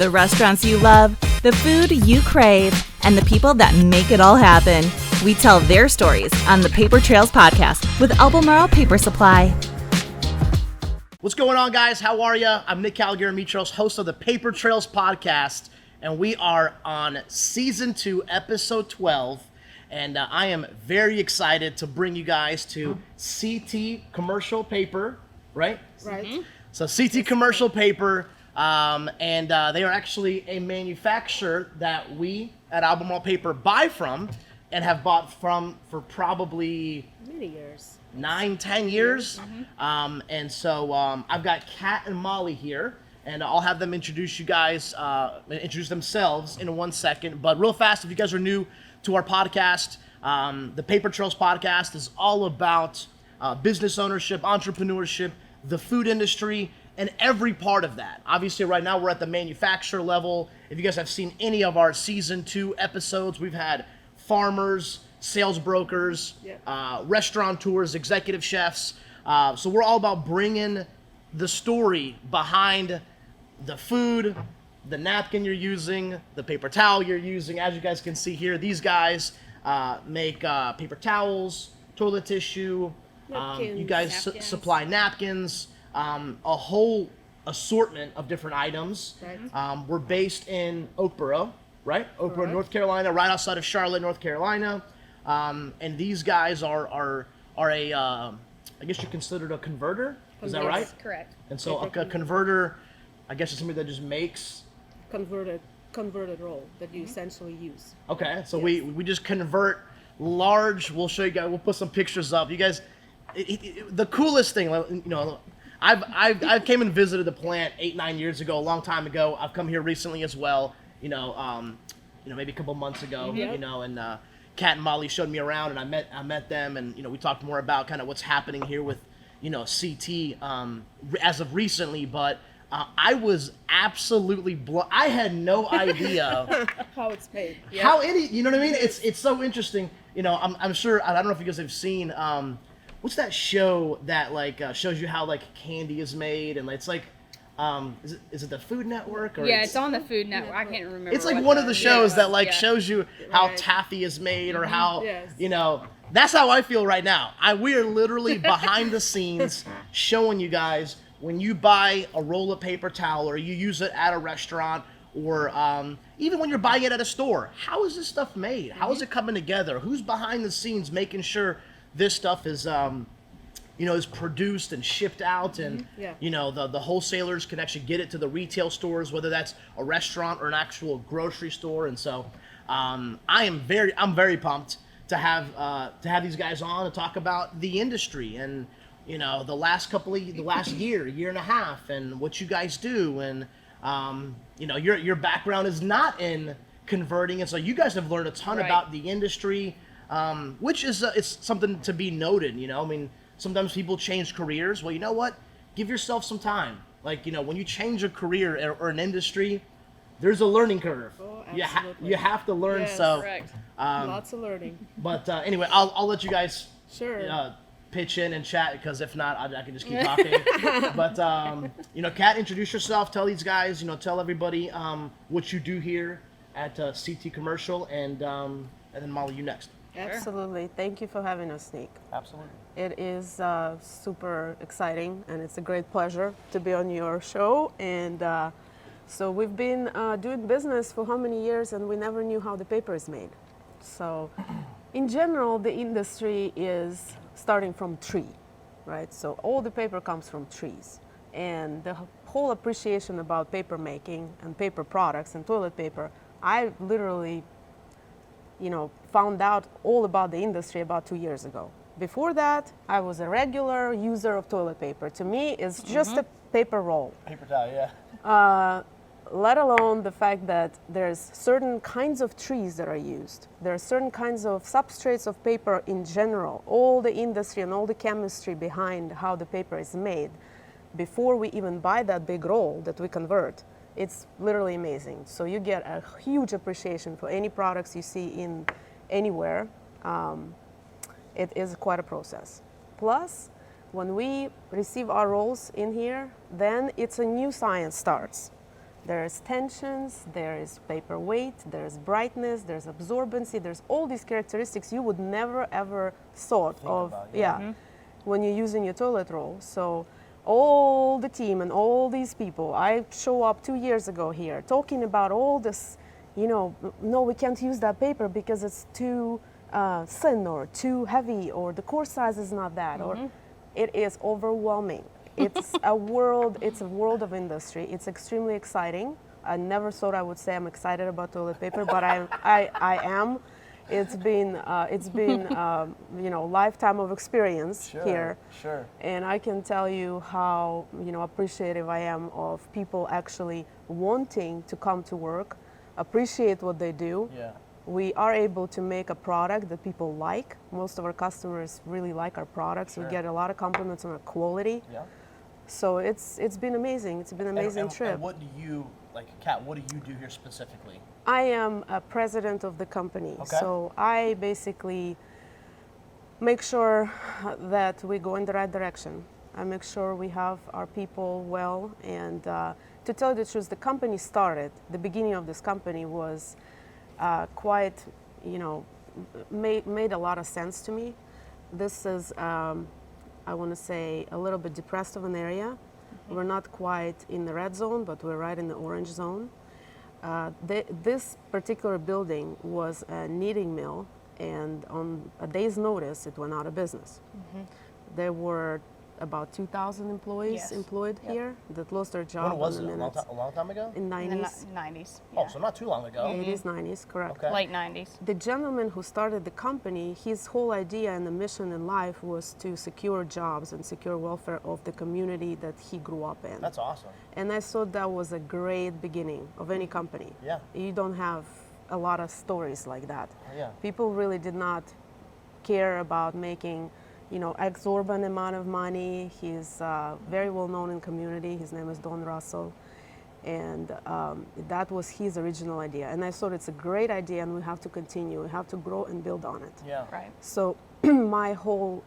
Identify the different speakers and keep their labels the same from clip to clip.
Speaker 1: The restaurants you love, the food you crave, and the people that make it all happen. We tell their stories on the Paper Trails podcast with Albemarle Paper Supply.
Speaker 2: What's going on, guys? How are you? I'm Nick Calgary-Mitros, host of the Paper Trails podcast, and we are on Season 2, Episode 12, and I am very excited to bring you guys to CT Commercial Paper, right?
Speaker 3: Right. Mm-hmm.
Speaker 2: So CT Commercial Paper, and they are actually a manufacturer that we at Albemarle Paper buy from and have bought from for probably
Speaker 3: many years.
Speaker 2: 9-10 years.
Speaker 3: Mm-hmm.
Speaker 2: And so I've got Kat and Mollie here, and I'll have them introduce you guys, introduce themselves in 1 second. But real fast, if you guys are new to our podcast, the Paper Trails podcast is all about business ownership, entrepreneurship, the food industry, and every part of that. Obviously, right now we're at the manufacturer level. If you guys have seen any of our Season 2 episodes, we've had farmers, sales brokers, restaurateurs, executive chefs. So we're all about bringing the story behind the food, the napkin you're using, the paper towel you're using. As you guys can see here, these guys make paper towels, toilet tissue. You guys supply napkins, a whole assortment of different items.
Speaker 3: Right.
Speaker 2: We're based in Oakboro, right? Oakboro, North Carolina, right outside of Charlotte, North Carolina. And these guys are a, I guess you're considered a converter. Is that right?
Speaker 3: Correct.
Speaker 2: And so a converter, I guess, is somebody that just makes
Speaker 3: converted roll that you essentially use.
Speaker 2: Okay, so we just convert large. We'll show you guys. We'll put some pictures up. You guys, the coolest thing, you know, I've came and visited the plant 8-9 years ago, a long time ago. I've come here recently as well. You know, maybe a couple months ago.
Speaker 3: Mm-hmm.
Speaker 2: You know, and Kat and Mollie showed me around, and I met them, and you know, we talked more about kind of what's happening here with, you know, CT as of recently, but. I was absolutely I had no idea
Speaker 3: how it's made.
Speaker 2: How you know what I mean? It's so interesting. You know, I'm sure, I don't know if you guys have seen what's that show that like shows you how like candy is made, and it's like is it the Food Network, or
Speaker 4: it's on the Food Network. I can't remember.
Speaker 2: It's like one of the shows that like shows you how taffy is made, or how you know. That's how I feel right now. We are literally behind the scenes showing you guys. When you buy a roll of paper towel, or you use it at a restaurant, or even when you're buying it at a store, how is this stuff made? How is it coming together? Who's behind the scenes making sure this stuff is, you know, is produced and shipped out, and you know, the wholesalers can actually get it to the retail stores, whether that's a restaurant or an actual grocery store. And so, I'm very pumped to have these guys on to talk about the industry and. You know, the last year and a half, and what you guys do, and you know, your background is not in converting, and so you guys have learned a ton about the industry, which is it's something to be noted. You know, I mean, sometimes people change careers. Well, you know what? Give yourself some time. Like, you know, when you change a career or an industry, there's a learning curve.
Speaker 3: Oh,
Speaker 2: you have to learn.
Speaker 3: Yes,
Speaker 2: so
Speaker 4: correct.
Speaker 3: Lots of learning.
Speaker 2: But anyway, I'll let you guys.
Speaker 3: Sure.
Speaker 2: Pitch in and chat, because if not, I can just keep talking. But you know, Kat, introduce yourself. Tell these guys, you know, tell everybody what you do here at CT Commercial, and then Mollie, you next.
Speaker 5: Absolutely. Thank you for having us, Nick.
Speaker 2: Absolutely.
Speaker 5: It is super exciting, and it's a great pleasure to be on your show. And so we've been doing business for how many years, and we never knew how the paper is made. So in general, the industry is starting from tree, right? So all the paper comes from trees. And the whole appreciation about paper making and paper products and toilet paper, I literally, you know, found out all about the industry about 2 years ago. Before that, I was a regular user of toilet paper. To me, it's just a paper roll.
Speaker 2: Paper towel, yeah.
Speaker 5: Let alone the fact that there's certain kinds of trees that are used. There are certain kinds of substrates of paper in general, all the industry and all the chemistry behind how the paper is made. Before we even buy that big roll that we convert, it's literally amazing. So you get a huge appreciation for any products you see in anywhere. It is quite a process. Plus, when we receive our rolls in here, then it's a new science starts. There's tensions, there is paper weight, there's brightness, there's absorbency, there's all these characteristics you would never ever thought of when you're using your toilet roll. So all the team and all these people, I show up 2 years ago here talking about all this, no, we can't use that paper because it's too thin or too heavy or the core size is not that, or it is overwhelming. It's a world of industry. It's extremely exciting. I never thought I would say I'm excited about toilet paper, but I am. It's been lifetime of experience here.
Speaker 2: Sure.
Speaker 5: And I can tell you how appreciative I am of people actually wanting to come to work, appreciate what they do.
Speaker 2: Yeah.
Speaker 5: We are able to make a product that people like. Most of our customers really like our products. We get a lot of compliments on our quality.
Speaker 2: Yeah.
Speaker 5: So it's been amazing. It's been an amazing trip.
Speaker 2: And what do you, Kat, what do you do here specifically?
Speaker 5: I am a president of the company.
Speaker 2: Okay.
Speaker 5: So I basically make sure that we go in the right direction. I make sure we have our people well. And to tell you the truth, the company started, the beginning of this company was quite, made a lot of sense to me. This is, I want to say, a little bit depressed of an area. We're not quite in the red zone, but we're right in the orange zone. This particular building was a kneading mill, and on a day's notice, it went out of business. There were about 2,000 employees employed here that lost their job.
Speaker 2: When was it? A long time ago?
Speaker 5: In 90s.
Speaker 4: In the 90s.
Speaker 2: Oh, so not too long ago.
Speaker 5: 80s, 90s, correct.
Speaker 2: Okay.
Speaker 4: Late 90s.
Speaker 5: The gentleman who started the company, his whole idea and the mission in life was to secure jobs and secure welfare of the community that he grew up in.
Speaker 2: That's awesome.
Speaker 5: And I thought that was a great beginning of any company.
Speaker 2: Yeah.
Speaker 5: You don't have a lot of stories like that.
Speaker 2: Yeah.
Speaker 5: People really did not care about making exorbitant amount of money. He's very well known in community. His name is Don Russell. And that was his original idea. And I thought it's a great idea and we have to continue. We have to grow and build on it.
Speaker 2: Yeah.
Speaker 4: Right.
Speaker 5: So my whole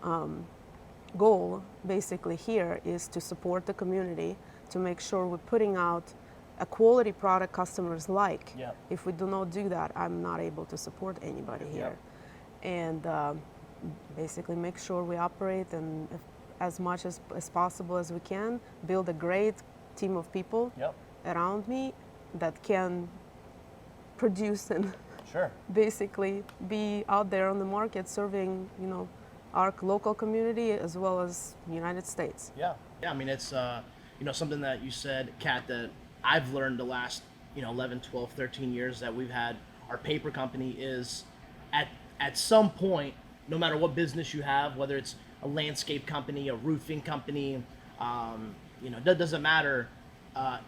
Speaker 5: goal basically here is to support the community, to make sure we're putting out a quality product customers like.
Speaker 2: Yeah.
Speaker 5: If we do not do that, I'm not able to support anybody here. And basically make sure we operate and as much as possible as we can, build a great team of people around me that can produce and basically be out there on the market serving, our local community as well as United States.
Speaker 2: Yeah. I mean, it's, something that you said, Kat, that I've learned the last, 11, 12, 13 years that we've had our paper company is at some point, no matter what business you have, whether it's a landscape company, a roofing company, that doesn't matter.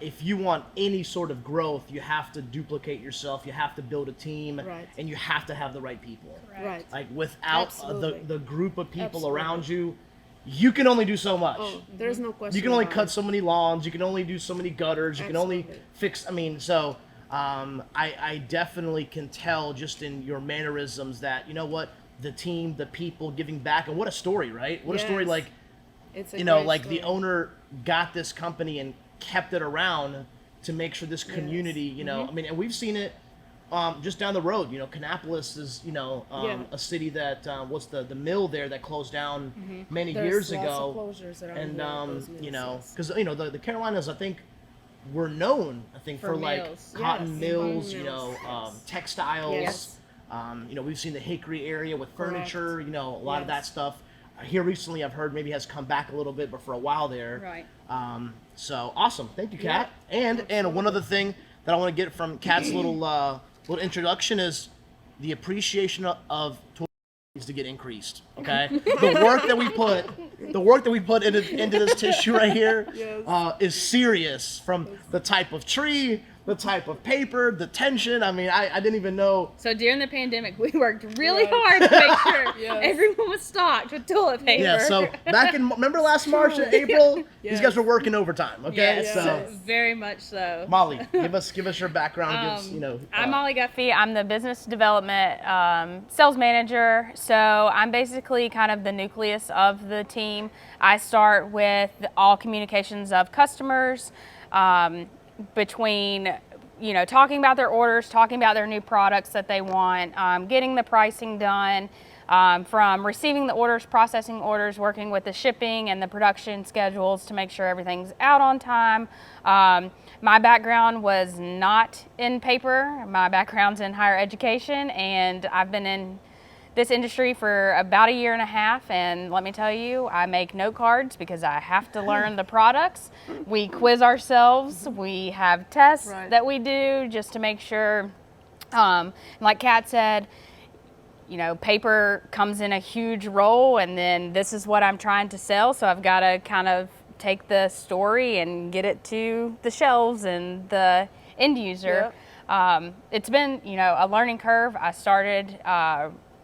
Speaker 2: If you want any sort of growth, you have to duplicate yourself. You have to build a team, and you have to have the right people.
Speaker 3: Right.
Speaker 2: Like without
Speaker 3: Absolutely.
Speaker 2: the group of people
Speaker 3: Absolutely.
Speaker 2: around you, you can only do so much.
Speaker 3: Oh, there's no question.
Speaker 2: You can only
Speaker 3: about
Speaker 2: cut
Speaker 3: it.
Speaker 2: so many lawns. You can only do so many gutters. You can only
Speaker 3: Absolutely.
Speaker 2: fix. I mean, so I definitely can tell just in your mannerisms that the team, the people giving back, and what a story, right? What a story!
Speaker 3: Yes.
Speaker 2: Like
Speaker 3: It's a great
Speaker 2: like
Speaker 3: story.
Speaker 2: the owner got this company and kept it around to make sure this community, I mean, and we've seen it just down the road. Kannapolis is, a city that what's the mill there that closed down many
Speaker 3: There's
Speaker 2: years
Speaker 3: lots
Speaker 2: ago,
Speaker 3: of closures around
Speaker 2: and
Speaker 3: here at those mills,
Speaker 2: because the Carolinas, I think, were known, for like
Speaker 4: mills.
Speaker 2: cotton
Speaker 3: Yes.
Speaker 2: mills,
Speaker 3: Cotton mills,
Speaker 2: textiles.
Speaker 3: Yes.
Speaker 2: We've seen the Hickory area with
Speaker 3: Correct.
Speaker 2: furniture, a lot of that
Speaker 3: Yes.
Speaker 2: stuff. Here recently, I've heard maybe has come back a little bit, but for a while there.
Speaker 4: Right.
Speaker 2: So awesome, thank you, Kat. And one other thing that I want to get from Kat's little introduction is the appreciation of toilet needs to get increased. Okay, the work that we put into this tissue right here is serious. From the type of tree, the type of paper, the tension. I mean, I didn't even know.
Speaker 4: So during the pandemic, we worked really hard to make sure everyone was stocked with toilet paper.
Speaker 2: Yeah, so remember last March and April, these guys were working overtime, okay?
Speaker 4: Yes,
Speaker 2: So,
Speaker 4: very much so.
Speaker 2: Mollie, give us your background.
Speaker 4: I'm Mollie Guffy. I'm the business development sales manager. So I'm basically kind of the nucleus of the team. I start with all communications of customers, between, talking about their orders, talking about their new products that they want, getting the pricing done, from receiving the orders, processing orders, working with the shipping and the production schedules to make sure everything's out on time. My background was not in paper. My background's in higher education, and I've been in this industry for about 1.5 years, and let me tell you, I make note cards because I have to learn the products. We quiz ourselves. We have tests that we do just to make sure, like Kat said, paper comes in a huge roll, and then this is what I'm trying to sell, so I've got to kind of take the story and get it to the shelves and the end user. Yep. It's been, a learning curve. I started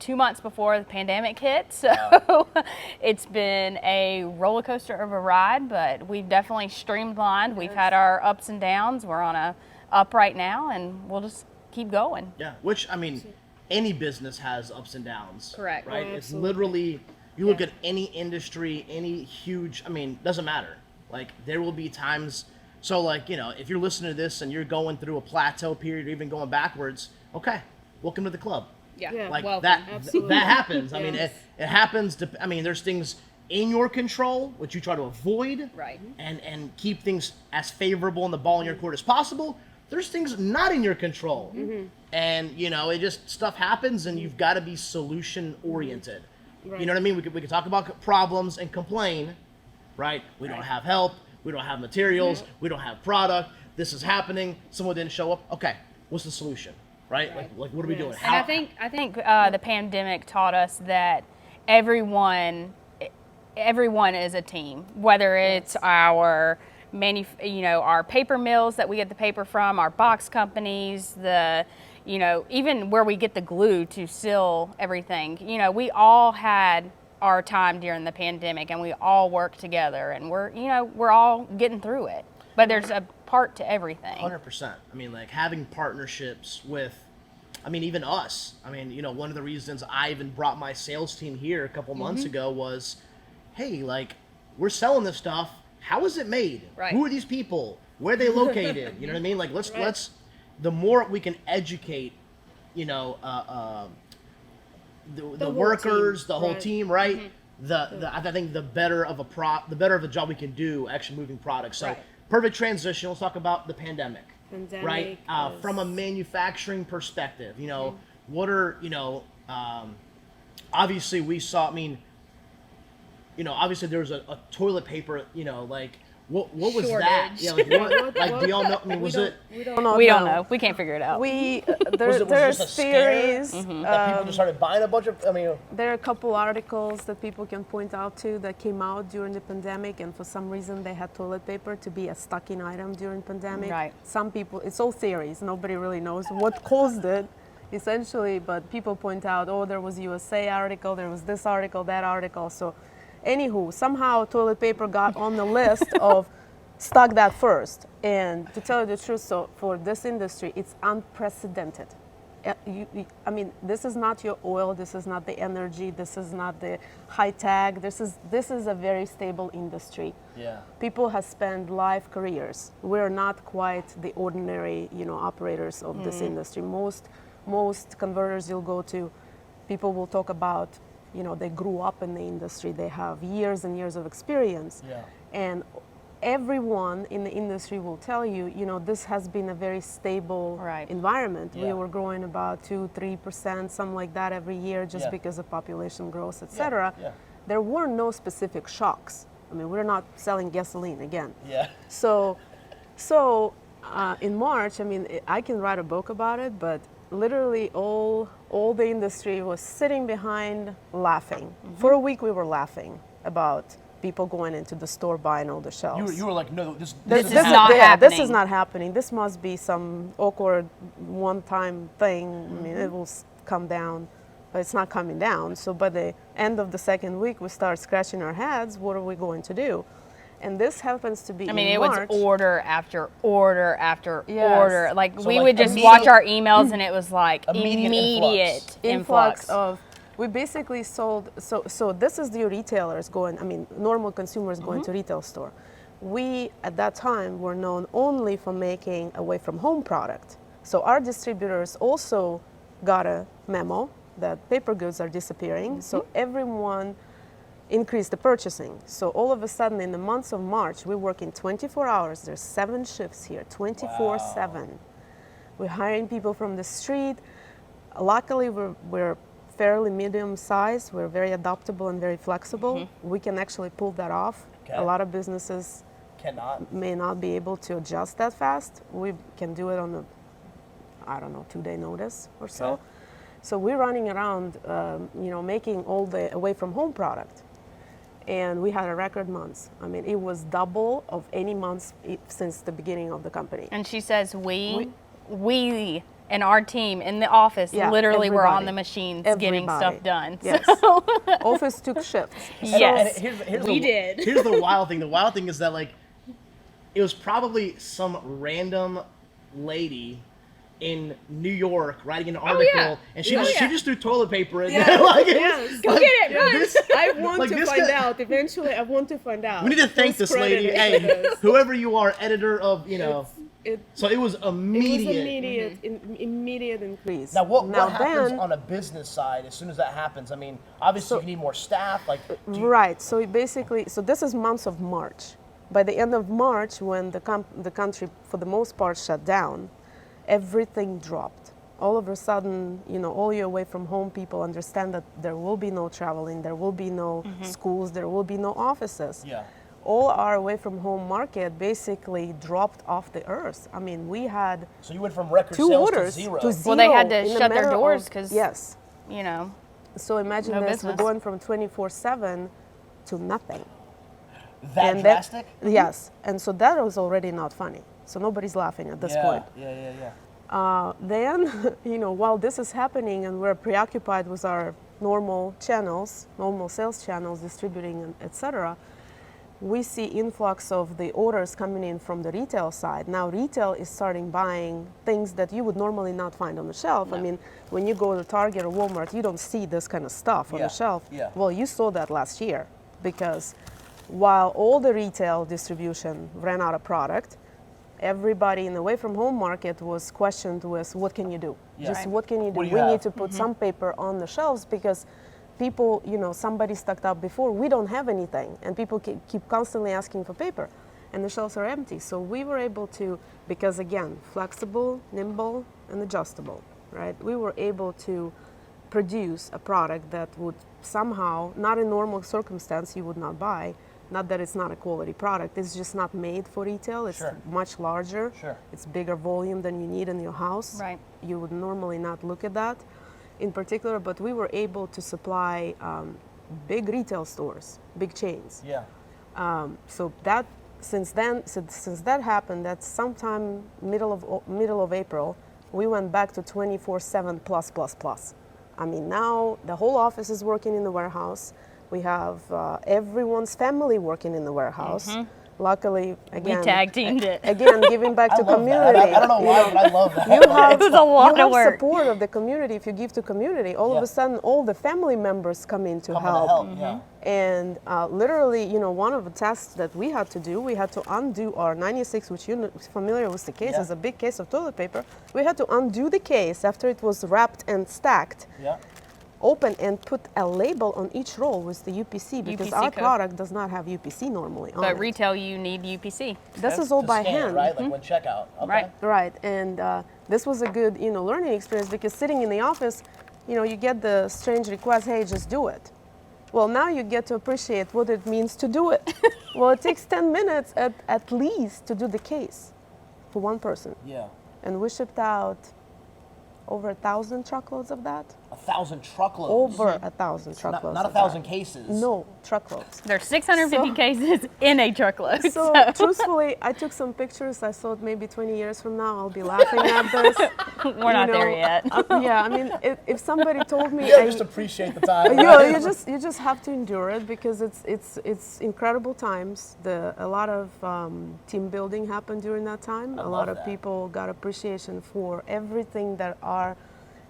Speaker 4: 2 months before the pandemic hit, so it's been a roller coaster of a ride, but we've definitely streamlined. We've had our ups and downs. We're on a up right now, and we'll just keep going.
Speaker 2: Yeah, which, any business has ups and downs.
Speaker 4: Correct.
Speaker 2: Right?
Speaker 3: Oh,
Speaker 2: it's literally, you look at any industry, any huge, doesn't matter. Like, there will be times, so like, if you're listening to this and you're going through a plateau period or even going backwards, okay, welcome to the club.
Speaker 3: Yeah.
Speaker 2: Like
Speaker 3: Welcome.
Speaker 2: that
Speaker 3: Absolutely.
Speaker 2: that happens.
Speaker 3: Yes.
Speaker 2: It happens to, there's things in your control which you try to avoid,
Speaker 4: Right.
Speaker 2: and keep things as favorable in the ball in your court as possible. There's things not in your control. And it just, stuff happens, and you've got to be solution oriented.
Speaker 3: Right.
Speaker 2: You know what I mean? We could talk about problems and complain, right? We don't have help, we don't have materials, we don't have product, this is happening, someone didn't show up. Okay, what's the solution? Right? Like what are we doing?
Speaker 4: And I think the pandemic taught us that everyone is a team, whether it's our our paper mills that we get the paper from, our box companies, even where we get the glue to seal everything. We all had our time during the pandemic, and we all worked together, and we're all getting through it. But there's a part to everything.
Speaker 2: 100%. Like having partnerships with, even us. One of the reasons I even brought my sales team here a couple months ago was, hey, like, we're selling this stuff. How is it made?
Speaker 4: Right.
Speaker 2: Who are these people? Where are they located? You know what I mean? Like, let's, the more we can educate, the workers,
Speaker 3: team.
Speaker 2: the whole
Speaker 3: Right.
Speaker 2: team, right? I think the better of a job we can do actually moving products. So perfect transition. Let's talk about the pandemic. Right? From a manufacturing perspective, what are, obviously we saw, obviously there was a toilet paper, like, what was that?
Speaker 4: Shortage.
Speaker 2: Yeah, like, do y'all know? Was it?
Speaker 5: We don't know.
Speaker 4: We don't know. We can't figure it out.
Speaker 5: There's
Speaker 2: just a scare?
Speaker 5: theories.
Speaker 2: That people just started buying a bunch of,
Speaker 5: There are a couple articles that people can point out to that came out during the pandemic, and for some reason they had toilet paper to be a stocking item during pandemic.
Speaker 4: Right.
Speaker 5: Some people, it's all theories. Nobody really knows what caused it, essentially. But people point out, there was USA article, there was this article, that article. So, anywho, somehow toilet paper got on the list of stock that first. And to tell you the truth, so for this industry, it's unprecedented. This is not your oil, this is not the energy, this is not the high tech, this is a very stable industry.
Speaker 2: Yeah.
Speaker 5: People have spent life careers. We're not quite the ordinary, operators of this industry. Most converters you'll go to, people will talk about, they grew up in the industry, they have years and years of experience.
Speaker 2: Yeah.
Speaker 5: And everyone in the industry will tell you, this has been a very stable environment.
Speaker 2: Yeah.
Speaker 5: We were growing about 2-3%, something like that every year, just because of population growth, etc.
Speaker 2: Yeah.
Speaker 5: There were no specific shocks. We're not selling gasoline again.
Speaker 2: Yeah.
Speaker 5: So in March, I can write a book about it, but literally all the industry was sitting behind laughing. For a week we were laughing about people going into the store buying all the shelves.
Speaker 2: You were like, no, this
Speaker 4: is
Speaker 2: is
Speaker 4: not
Speaker 5: This
Speaker 4: happening.
Speaker 5: is not happening. This must be some awkward one-time thing. It will come down, but it's not coming down. So by the end of the second week, we start scratching our heads. What are we going to do? And this happens to be in
Speaker 4: it
Speaker 5: March.
Speaker 4: was order after order after
Speaker 5: Yes.
Speaker 4: order. Like,
Speaker 2: So
Speaker 4: we
Speaker 2: like
Speaker 4: would just
Speaker 2: immediate-
Speaker 4: watch our emails, and it was like
Speaker 2: Immediate
Speaker 5: influx of, we basically sold, so this is the retailers going, normal consumers going to retail store. we, at that time, were known only for making away-from-home product. So our distributors also got a memo that paper goods are disappearing, so everyone increased the purchasing. So all of a sudden, in the months of March, we're working 24 hours. There's 7 shifts here, 24/7. We're hiring people from the street. Luckily, we're fairly medium-sized. We're very adaptable and very flexible. We can actually pull that off.
Speaker 2: Okay.
Speaker 5: A lot of businesses may not be able to adjust that fast. We can do it on a, I don't know, 2-day notice or so.
Speaker 2: Okay.
Speaker 5: So we're running around, making all the away-from-home product. And we had a record months. I mean, it was double of any months since the beginning of the company.
Speaker 4: And she says we and our team in the office literally were on the machines getting stuff done.
Speaker 5: Yes.
Speaker 4: So
Speaker 5: Office took shifts.
Speaker 4: Yes.
Speaker 2: We did. Here's the wild thing. The wild thing is that, like, it was probably some random lady in New York writing an article, and she just threw toilet paper in there. Like,
Speaker 3: Go get it, run! I want to find out. Eventually, I want to find out.
Speaker 2: We need to thank this lady. Hey, whoever you are, editor of, so it was immediate.
Speaker 5: It was immediate increase.
Speaker 2: Now, what happens on a business side as soon as that happens? I mean, obviously you need more staff. Like,
Speaker 5: right. So basically, this is months of March. By the end of March, when the country, for the most part, shut down, everything dropped. All of a sudden, all your away from home people understand that there will be no traveling, there will be no schools, there will be no offices.
Speaker 2: Yeah.
Speaker 5: All our away from home market basically dropped off the earth. I mean, we had
Speaker 2: so you went from record
Speaker 5: 2
Speaker 2: sales
Speaker 5: orders
Speaker 2: to zero.
Speaker 4: Well, they had to shut their doors because
Speaker 5: So imagine
Speaker 4: no
Speaker 5: this:
Speaker 4: business.
Speaker 5: we're going from 24/7 to nothing.
Speaker 2: That drastic?
Speaker 5: Yes, and so that was already not funny. So nobody's laughing at this point. Then, while this is happening and we're preoccupied with our normal channels, normal sales channels, distributing, etc., we see influx of the orders coming in from the retail side. Now retail is starting buying things that you would normally not find on the shelf.
Speaker 2: No.
Speaker 5: I mean, when you go to Target or Walmart, you don't see this kind of stuff on the shelf.
Speaker 2: Yeah.
Speaker 5: Well, you saw that last year because while all the retail distribution ran out of product, everybody in the away from home market was questioned with what can you do?
Speaker 2: Yeah.
Speaker 5: Just what can you do?
Speaker 2: What do
Speaker 5: We
Speaker 2: you
Speaker 5: need
Speaker 2: have?
Speaker 5: to put some paper on the shelves because people, somebody stocked up before, we don't have anything, and people keep constantly asking for paper, and the shelves are empty. So we were able to, because again, flexible, nimble, and adjustable, right? We were able to produce a product that would somehow, not in normal circumstance, you would not buy. Not that it's not a quality product, it's just not made for retail. It's much larger. It's bigger volume than you need in your house.
Speaker 4: Right.
Speaker 5: You would normally not look at that in particular, but we were able to supply big retail stores, big chains.
Speaker 2: Yeah.
Speaker 5: So that since that happened, that's sometime middle of April, we went back to 24/7 plus. I mean, now the whole office is working in the warehouse. We have everyone's family working in the warehouse. Luckily, again,
Speaker 4: we tag teamed it.
Speaker 5: Again, giving back to community.
Speaker 2: I don't know why, but I love that.
Speaker 4: It was a lot of work.
Speaker 5: Support of the community. If you give to community, all of a sudden, all the family members come in to help. And literally, one of the tasks that we had to do, we had to undo our 96, which you're familiar with the case, is a big case of toilet paper. We had to undo the case after it was wrapped and stacked. Open and put a label on each roll with the UPC because our product does not have UPC normally on it.
Speaker 4: But retail, you need UPC.
Speaker 5: This is all by hand.
Speaker 2: Right, like when checkout. Okay.
Speaker 5: Right. And this was a good, learning experience because sitting in the office, you get the strange request, hey, just do it. Well, now you get to appreciate what it means to do it. Well, it takes 10 minutes at least to do the case for one person.
Speaker 2: Yeah.
Speaker 5: And we shipped out over 1,000 truckloads of that.
Speaker 2: 1,000 truckloads?
Speaker 5: Over 1,000 truckloads.
Speaker 2: Not 1,000 cases?
Speaker 5: No, truckloads.
Speaker 4: There's 650 cases in a truckload.
Speaker 5: So truthfully, I took some pictures. I thought maybe 20 years from now I'll be laughing at this.
Speaker 4: We're not there yet.
Speaker 5: I mean, if somebody told me,
Speaker 2: just appreciate the time.
Speaker 5: You just have to endure it because it's incredible times. A lot of team building happened during that time. A lot of people got appreciation for everything that our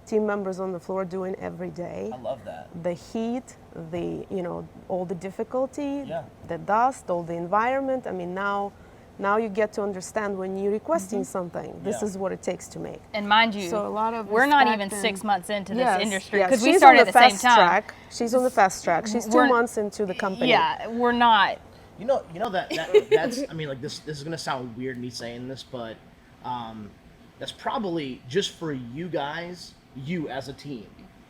Speaker 5: team members on the floor doing every day.
Speaker 2: I love that.
Speaker 5: The heat, all the difficulty,
Speaker 2: Yeah.
Speaker 5: the dust, all the environment. I mean, now you get to understand when you're requesting something, this
Speaker 2: Yeah.
Speaker 5: is what it takes to make.
Speaker 4: And mind you,
Speaker 5: So a lot of
Speaker 4: we're not
Speaker 5: respect
Speaker 4: even
Speaker 5: and-
Speaker 4: 6 months into
Speaker 5: Yes,
Speaker 4: this industry
Speaker 5: yes.
Speaker 4: because we
Speaker 5: She's
Speaker 4: started
Speaker 5: on
Speaker 4: at the same
Speaker 5: fast
Speaker 4: time.
Speaker 5: track. She's on the fast track. She's 2
Speaker 4: We're-
Speaker 5: months into the company.
Speaker 4: Yeah, we're not.
Speaker 2: You know that's I mean, like this is gonna sound weird me saying this, but that's probably just for you guys, you as a team.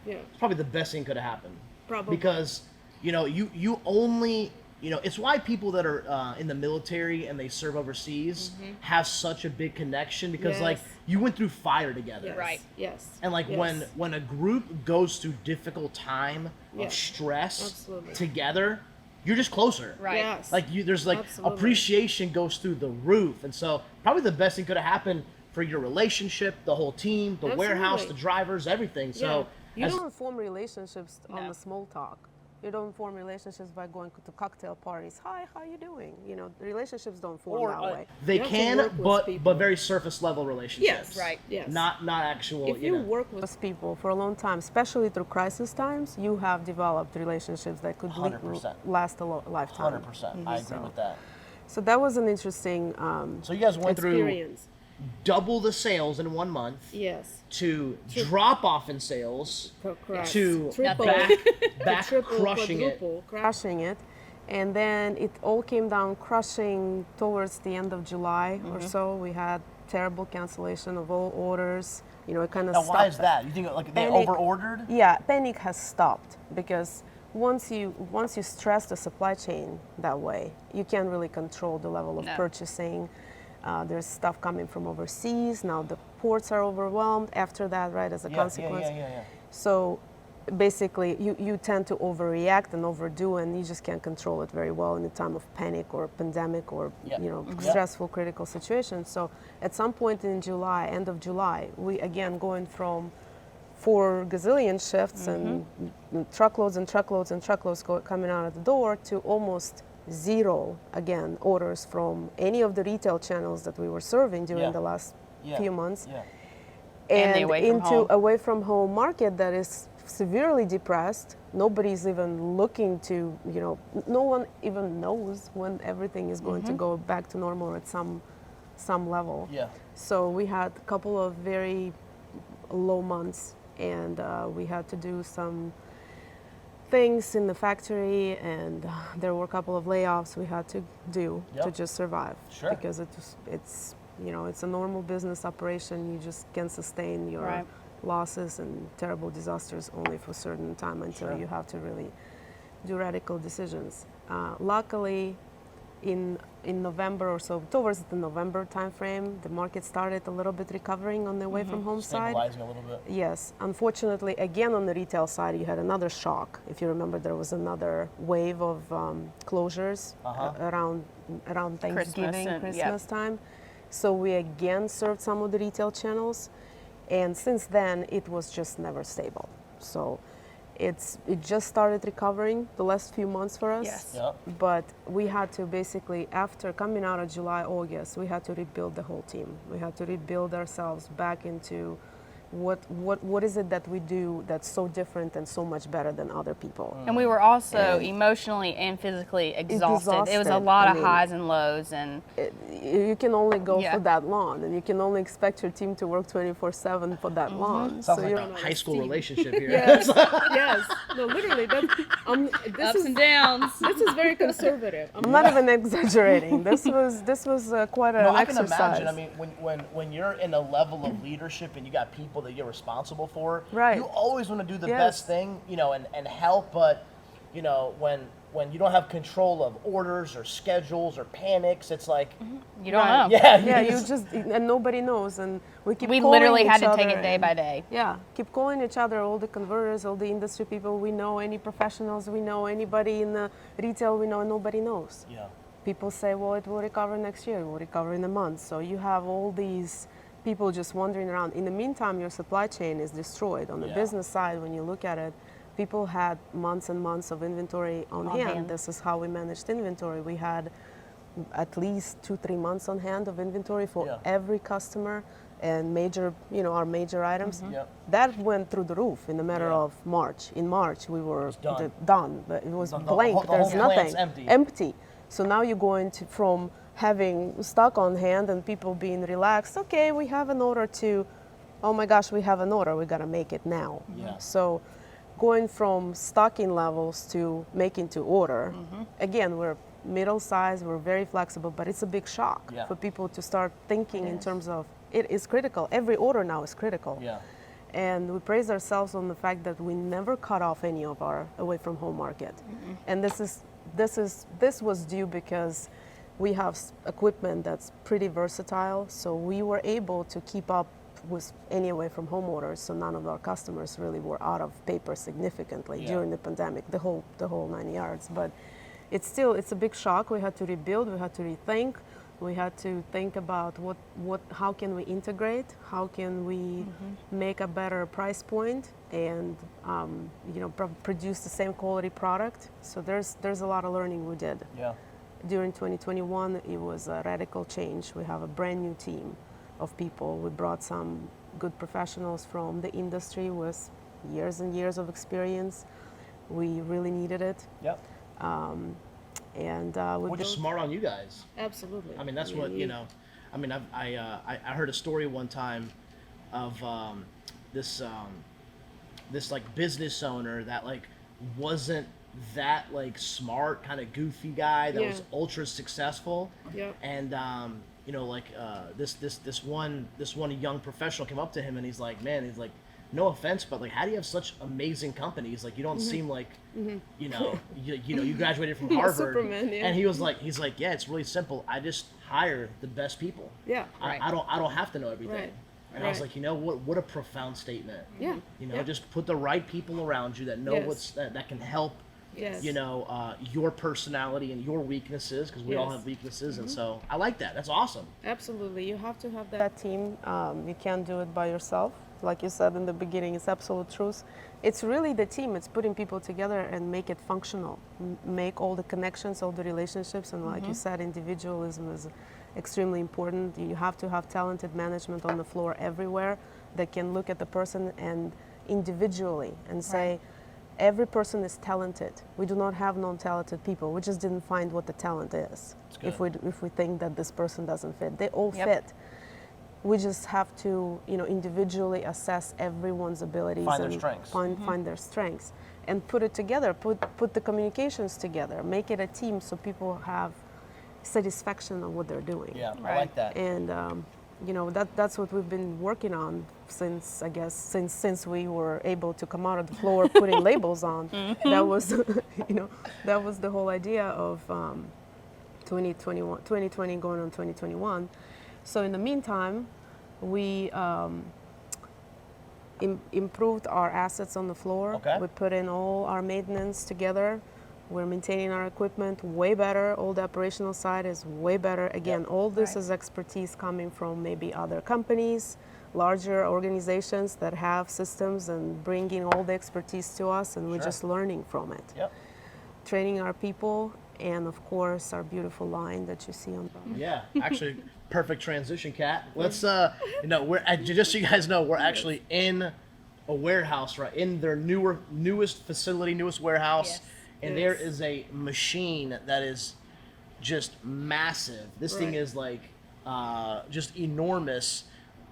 Speaker 3: Yeah.
Speaker 2: It's probably the best thing could have happened.
Speaker 3: Probably.
Speaker 2: Because you only it's why people that are in the military and they serve overseas have such a big connection because like
Speaker 3: Yes.
Speaker 2: you went through fire together.
Speaker 3: Yes.
Speaker 4: Right.
Speaker 3: Yes.
Speaker 2: And like
Speaker 3: Yes.
Speaker 2: when a group goes through difficult time
Speaker 3: Yeah.
Speaker 2: of stress
Speaker 3: Absolutely.
Speaker 2: together, you're just closer.
Speaker 4: Right.
Speaker 3: Yes.
Speaker 2: Like there's like
Speaker 3: Absolutely.
Speaker 2: appreciation goes through the roof, and so probably the best thing could have happened for your relationship, the whole team, the warehouse, the
Speaker 3: Absolutely.
Speaker 2: drivers, everything. So
Speaker 5: You
Speaker 2: as-
Speaker 5: don't form relationships on
Speaker 4: No.
Speaker 5: the small talk. You don't form relationships by going to cocktail parties. Hi, how you doing? The relationships don't form
Speaker 2: or
Speaker 5: that way.
Speaker 2: they
Speaker 3: You have to
Speaker 2: can,
Speaker 3: work with
Speaker 2: but
Speaker 3: people.
Speaker 2: very surface level relationships.
Speaker 3: Yes.
Speaker 4: Right.
Speaker 3: Yes.
Speaker 2: Not actual.
Speaker 3: If you
Speaker 2: know.
Speaker 3: work with
Speaker 5: Those people for a long time, especially through crisis times, you have developed relationships that could
Speaker 2: 100%.
Speaker 5: last a lifetime.
Speaker 2: 100%. I agree with that.
Speaker 5: So that was an interesting
Speaker 2: So you guys went through
Speaker 3: experience.
Speaker 2: double the sales in 1 month
Speaker 3: Yes.
Speaker 2: to drop off in sales
Speaker 3: Correct.
Speaker 2: to
Speaker 3: Triple.
Speaker 2: back
Speaker 3: Triple,
Speaker 2: crushing it.
Speaker 3: quadruple,
Speaker 5: crushing it. And then it all came down crushing towards the end of July or so. We had terrible cancellation of all orders. It kind of
Speaker 2: Now,
Speaker 5: stopped.
Speaker 2: why is that? You think like they
Speaker 5: Panic.
Speaker 2: over-ordered?
Speaker 5: Yeah, panic has stopped because once you stress the supply chain that way, you can't really control the level of
Speaker 4: No.
Speaker 5: purchasing. There's stuff coming from overseas. Now the ports are overwhelmed after that, right, as a consequence.
Speaker 2: Yeah.
Speaker 5: So basically, you tend to overreact and overdo, and you just can't control it very well in a time of panic or pandemic or
Speaker 2: Yeah.
Speaker 5: stressful, critical situation. So at some point in July, end of July, we again going from 4 gazillion shifts and truckloads and truckloads and truckloads coming out of the door to almost 0 again orders from any of the retail channels that we were serving during
Speaker 2: Yeah.
Speaker 5: the last
Speaker 2: Yeah.
Speaker 5: few months.
Speaker 2: Yeah.
Speaker 4: And the away from
Speaker 5: into
Speaker 4: home.
Speaker 5: away from home market that is severely depressed. Nobody's even looking to, no one even knows when everything is going to go back to normal at some level.
Speaker 2: Yeah.
Speaker 5: So we had a couple of very low months, and we had to do some things in the factory, and there were a couple of layoffs we had to do to
Speaker 2: Yep.
Speaker 5: just survive.
Speaker 2: Sure.
Speaker 5: Because it's a normal business operation. You just can sustain your
Speaker 4: Right.
Speaker 5: losses and terrible disasters only for a certain time until
Speaker 2: Sure.
Speaker 5: you have to really do radical decisions. Luckily, in November or so, towards the November timeframe, the market started a little bit recovering on the away from home side.
Speaker 2: Stabilizing a little bit.
Speaker 5: Yes, unfortunately, again on the retail side, you had another shock. If you remember, there was another wave of closures around Thanksgiving,
Speaker 4: and-
Speaker 5: Christmas time. So we again served some of the retail channels, and since then it was just never stable. So it just started recovering the last few months for us.
Speaker 4: Yes.
Speaker 2: Yep.
Speaker 5: But we had to basically, after coming out of July, August, we had to rebuild the whole team. We had to rebuild ourselves back into what is it that we do that's so different and so much better than other people.
Speaker 4: And we were also
Speaker 5: And-
Speaker 4: emotionally and physically exhausted. It was a
Speaker 5: Exhausted,
Speaker 4: lot
Speaker 5: I
Speaker 4: of
Speaker 5: mean-
Speaker 4: highs and lows, and
Speaker 5: You can only go
Speaker 4: Yeah.
Speaker 5: for that long, and you can only expect your team to work 24/7 for that long.
Speaker 2: Sounds
Speaker 5: you're
Speaker 2: like a high school
Speaker 3: steam.
Speaker 2: relationship here.
Speaker 3: Yes. Yes. No, literally. This
Speaker 4: ups
Speaker 3: is
Speaker 4: and downs.
Speaker 3: this is very conservative.
Speaker 5: I'm not even exaggerating. This was quite an
Speaker 2: No, I can
Speaker 5: exercise.
Speaker 2: imagine. I mean, when you're in a level of leadership and you got people that you're responsible for,
Speaker 5: Right.
Speaker 2: you always want to do the
Speaker 5: Yes.
Speaker 2: best thing, and help. But when you don't have control of orders or schedules or panics, it's like,
Speaker 4: You don't
Speaker 5: Right.
Speaker 4: know.
Speaker 2: yeah,
Speaker 5: Yeah, you just and nobody knows, and we keep.
Speaker 4: We
Speaker 5: calling
Speaker 4: literally had
Speaker 5: each
Speaker 4: to take
Speaker 5: other
Speaker 4: it day
Speaker 5: and-
Speaker 4: by day.
Speaker 5: Yeah, keep calling each other, all the converters, all the industry people we know, any professionals we know, anybody in the retail we know, nobody knows.
Speaker 2: yeah,
Speaker 5: People say, well, it will recover next year, it will recover in a month. So you have all these people just wandering around. In the meantime, your supply chain is destroyed. On the
Speaker 2: Yeah.
Speaker 5: business side, when you look at it, people had months and months of inventory on hand. This is how we managed inventory. We had at least 2-3 months on hand of inventory for
Speaker 2: Yeah.
Speaker 5: every customer. and major, our major items,
Speaker 2: Yep.
Speaker 5: that went through the roof in a matter
Speaker 2: Yeah.
Speaker 5: of March. In March, we were
Speaker 2: done.
Speaker 5: done, but it was
Speaker 2: The
Speaker 5: blank.
Speaker 2: whole
Speaker 5: There's
Speaker 2: plant's
Speaker 5: nothing.
Speaker 2: empty.
Speaker 5: So now you're going to from having stock on hand and people being relaxed. Okay, we have an order to, oh my gosh, we have an order. We got to make it now.
Speaker 2: Yeah.
Speaker 5: So going from stocking levels to making to order, again, we're middle size, we're very flexible, but it's a big shock
Speaker 2: Yeah.
Speaker 5: for people to start thinking in terms of it is critical. Every order now is critical.
Speaker 2: Yeah.
Speaker 5: And we praise ourselves on the fact that we never cut off any of our away from home market. And this was due because we have equipment that's pretty versatile, so we were able to keep up with any away from home orders, so none of our customers really were out of paper significantly
Speaker 2: Yeah.
Speaker 5: during the pandemic, the whole 9 yards. But it's a big shock. We had to rebuild, we had to rethink, we had to think about how can we integrate, how can we make a better price point, and produce the same quality product. So there's a lot of learning we did.
Speaker 2: Yeah.
Speaker 5: During 2021, it was a radical change. We have a brand new team of people. We brought some good professionals from the industry with years and years of experience. We really needed it.
Speaker 2: Yep.
Speaker 5: We
Speaker 2: Which is
Speaker 5: built-
Speaker 2: smart on you guys.
Speaker 3: Absolutely.
Speaker 2: I mean, that's what, I mean, I heard a story one time of this like business owner that like wasn't that like smart, kind of goofy guy that was ultra successful.
Speaker 3: Yeah.
Speaker 2: And this one young professional came up to him and he's like, no offense, but like, how do you have such amazing companies? Like, you don't seem like, you graduated from Harvard.
Speaker 3: Superman, yeah.
Speaker 2: And he's like, yeah, it's really simple. I just hire the best people.
Speaker 3: Yeah.
Speaker 2: I don't have to know everything.
Speaker 3: Right.
Speaker 2: And I was like, what a profound statement.
Speaker 3: Yeah.
Speaker 2: Just put the right people around you that know
Speaker 3: Yes.
Speaker 2: that can help.
Speaker 3: Yes.
Speaker 2: Your personality and your weaknesses, because we all
Speaker 3: Yes.
Speaker 2: have weaknesses, and so I like that. That's awesome.
Speaker 3: Absolutely. You have to have that.
Speaker 5: that team. You can't do it by yourself. Like you said in the beginning, it's absolute truth. It's really the team. It's putting people together and make it functional. Make all the connections, all the relationships, and like you said, individualism is extremely important. You have to have talented management on the floor everywhere that can look at the person and individually and say, every person is talented. We do not have non-talented people. We just didn't find what the talent is. If we think that this person doesn't fit, they all fit. We just have to, individually assess everyone's abilities
Speaker 2: Find their
Speaker 5: and
Speaker 2: strengths.
Speaker 5: find their strengths, and put it together. Put the communications together. Make it a team so people have satisfaction of what they're doing.
Speaker 2: Yeah, I like that.
Speaker 5: And that's what we've been working on since since we were able to come out of the floor putting labels on. That was that was the whole idea of 2020 going on 2021. So in the meantime, we improved our assets on the floor.
Speaker 2: Okay.
Speaker 5: We put in all our maintenance together. We're maintaining our equipment way better. All the operational side is way better. Again, all this is expertise coming from maybe other companies, larger organizations that have systems and bringing all the expertise to us, and we're just learning from it.
Speaker 2: Yep.
Speaker 5: Training our people, and of course, our beautiful line that you see on the
Speaker 2: Yeah, actually, perfect transition, Kat. Let's, we're just so you guys know, we're actually in a warehouse, right? In their newest facility, newest warehouse.
Speaker 4: Yes.
Speaker 2: And there is a machine that is just massive. This thing is like just enormous.